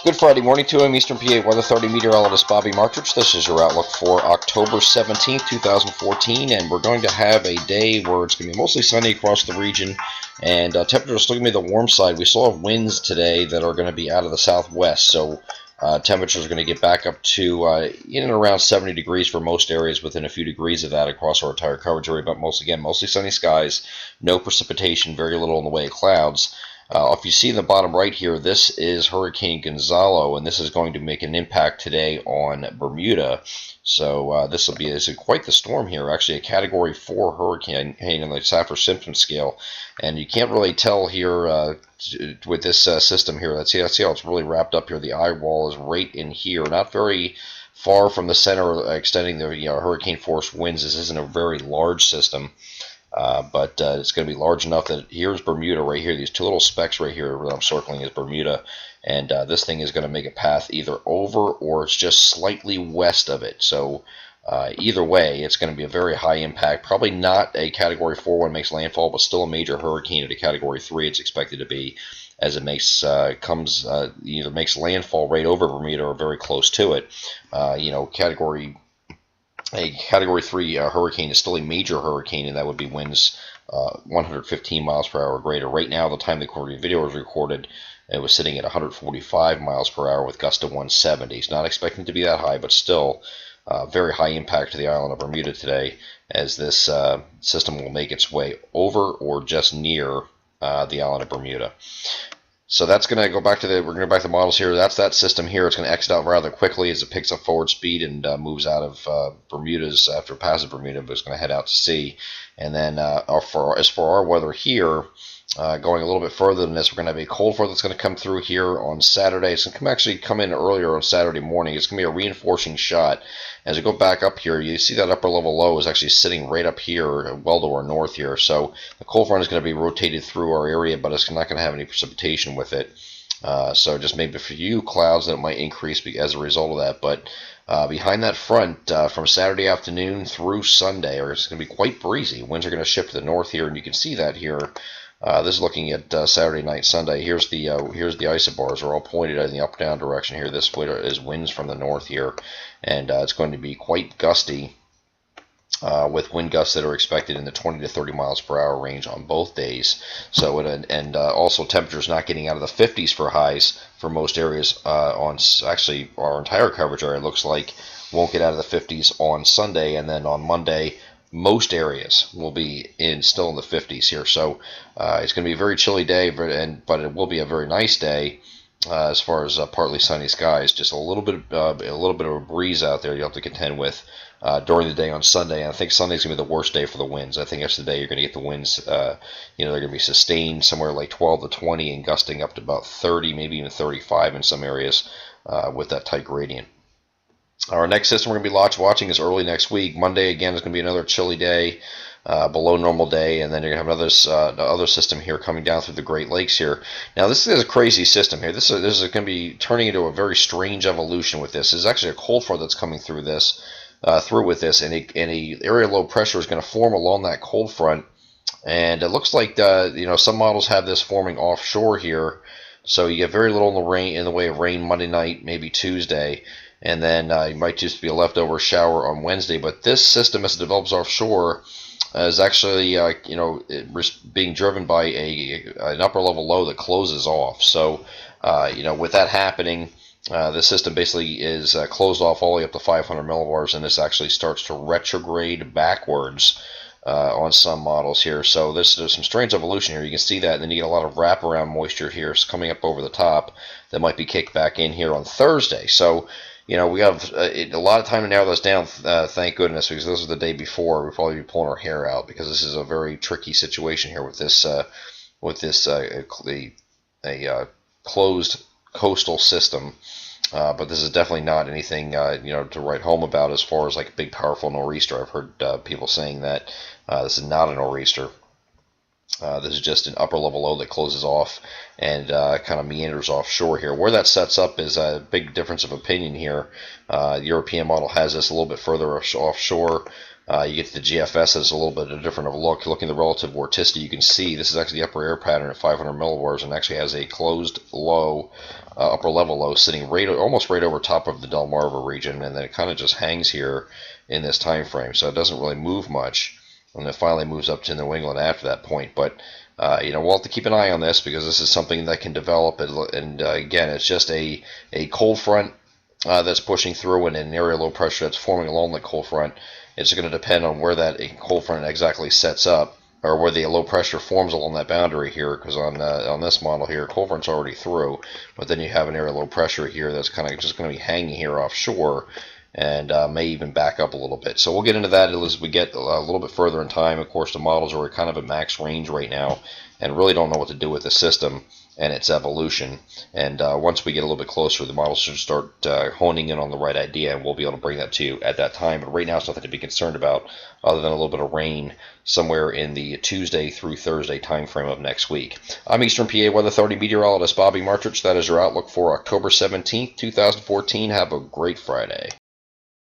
Good Friday morning to him, Eastern PA Weather 30 meteorologist Bobby Martridge. This is your outlook for October 17th, 2014, and we're going to have a day where it's going to be mostly sunny across the region, and temperatures still going to be the warm side. We still have winds today that are going to be out of the southwest, so temperatures are going to get back up to in and around 70 degrees for most areas, within a few degrees of that across our entire coverage area, but mostly sunny skies, no precipitation, very little in the way of clouds. If you see in the bottom right here, this is Hurricane Gonzalo, and this is going to make an impact today on Bermuda. So this will be quite the storm here, actually a Category 4 hurricane on the Saffir-Simpson scale. And you can't really tell here with this system here. Let's see how it's really wrapped up here. The eye wall is right in here, not very far from the center, extending the hurricane force winds. This isn't a very large system. But it's going to be large enough that here's Bermuda right here. These two little specks right here that I'm circling is Bermuda. And this thing is going to make a path either over or it's just slightly west of it. So either way, it's going to be a very high impact. Probably not a Category 4 when it makes landfall, but still a major hurricane at a Category 3 it's expected to be, as it either makes landfall right over Bermuda or very close to it. A Category 3 hurricane is still a major hurricane, and that would be winds 115 miles per hour or greater. Right now, the time the video was recorded, it was sitting at 145 miles per hour with gusts to 170. It's not expecting to be that high, but still very high impact to the island of Bermuda today, as this system will make its way over or just near the island of Bermuda. So that's going to go back to we're going to go back to the models here. That's that system here. It's going to exit out rather quickly as it picks up forward speed and moves out of Bermuda's after it passes Bermuda, but it's going to head out to sea. And then as for our weather here, going a little bit further than this, we're going to have a cold front that's going to come through here on Saturday. It's going to actually come in earlier on Saturday morning. It's going to be a reinforcing shot. As we go back up here, you see that upper level low is actually sitting right up here, well to our north here. So the cold front is going to be rotated through our area, but it's not going to have any precipitation with it. So just maybe a few clouds that might increase as a result of that. But behind that front, from Saturday afternoon through Sunday, it's going to be quite breezy. Winds are going to shift to the north here, and you can see that here. This is looking at Saturday night, Sunday. Here's the isobars are all pointed in the up-down direction here. This is winds from the north here, and it's going to be quite gusty with wind gusts that are expected in the 20 to 30 miles per hour range on both days. So also temperatures not getting out of the 50s for highs for most areas on actually our entire coverage area looks like won't get out of the 50s on Sunday, and then on Monday most areas will be still in the 50s here. So it's going to be a very chilly day, but it will be a very nice day as far as partly sunny skies. Just a little bit of a breeze out there you'll have to contend with during the day on Sunday. And I think Sunday's going to be the worst day for the winds. I think that's the day you're going to get the winds. They're going to be sustained somewhere like 12 to 20 and gusting up to about 30, maybe even 35 in some areas with that tight gradient. Our next system we're going to be watching is early next week. Monday, again, is going to be another chilly day, below normal day, and then you're going to have another system here coming down through the Great Lakes here. Now, this is a crazy system here. This is going to be turning into a very strange evolution with this. There's actually a cold front that's coming through with this, and a area low pressure is going to form along that cold front, and it looks like some models have this forming offshore here, so you get very little in the way of rain Monday night, maybe Tuesday. And then you might just be a leftover shower on Wednesday. But this system, as it develops offshore, is actually being driven by an upper level low that closes off. So with that happening, the system basically is closed off all the way up to 500 millibars, and this actually starts to retrograde backwards on some models here. So there's some strange evolution here. You can see that, and then you get a lot of wraparound moisture here coming up over the top that might be kicked back in here on Thursday. So we have a lot of time to narrow this down, thank goodness, because this was the day before. We'd probably be pulling our hair out, because this is a very tricky situation here with this closed coastal system. But this is definitely not anything to write home about as far as like a big powerful nor'easter. I've heard people saying that this is not a nor'easter. This is just an upper level low that closes off and kind of meanders offshore here. Where that sets up is a big difference of opinion here. The European model has this a little bit further offshore. You get to the GFS as a little bit of different of a look. Looking at the relative vorticity, you can see this is actually the upper air pattern at 500 millibars and actually has a closed low, upper level low sitting almost right over top of the Delmarva region, and then it kind of just hangs here in this time frame. So it doesn't really move much, and it finally moves up to New England after that point. But we'll have to keep an eye on this because this is something that can develop. And again, it's just a cold front that's pushing through and an area low pressure that's forming along the cold front. It's going to depend on where that cold front exactly sets up, or where the low pressure forms along that boundary here, because on this model here, cold front's already through, but then you have an area low pressure here that's kind of just going to be hanging here offshore, and may even back up a little bit. So we'll get into that as we get a little bit further in time. Of course, the models are kind of at max range right now, and really don't know what to do with the system and its evolution. And once we get a little bit closer, the models should start honing in on the right idea, and we'll be able to bring that to you at that time. But right now, it's nothing to be concerned about other than a little bit of rain somewhere in the Tuesday through Thursday time frame of next week. I'm Eastern PA Weather Authority meteorologist Bobby Martrich. That is your outlook for October 17th, 2014. Have a great Friday.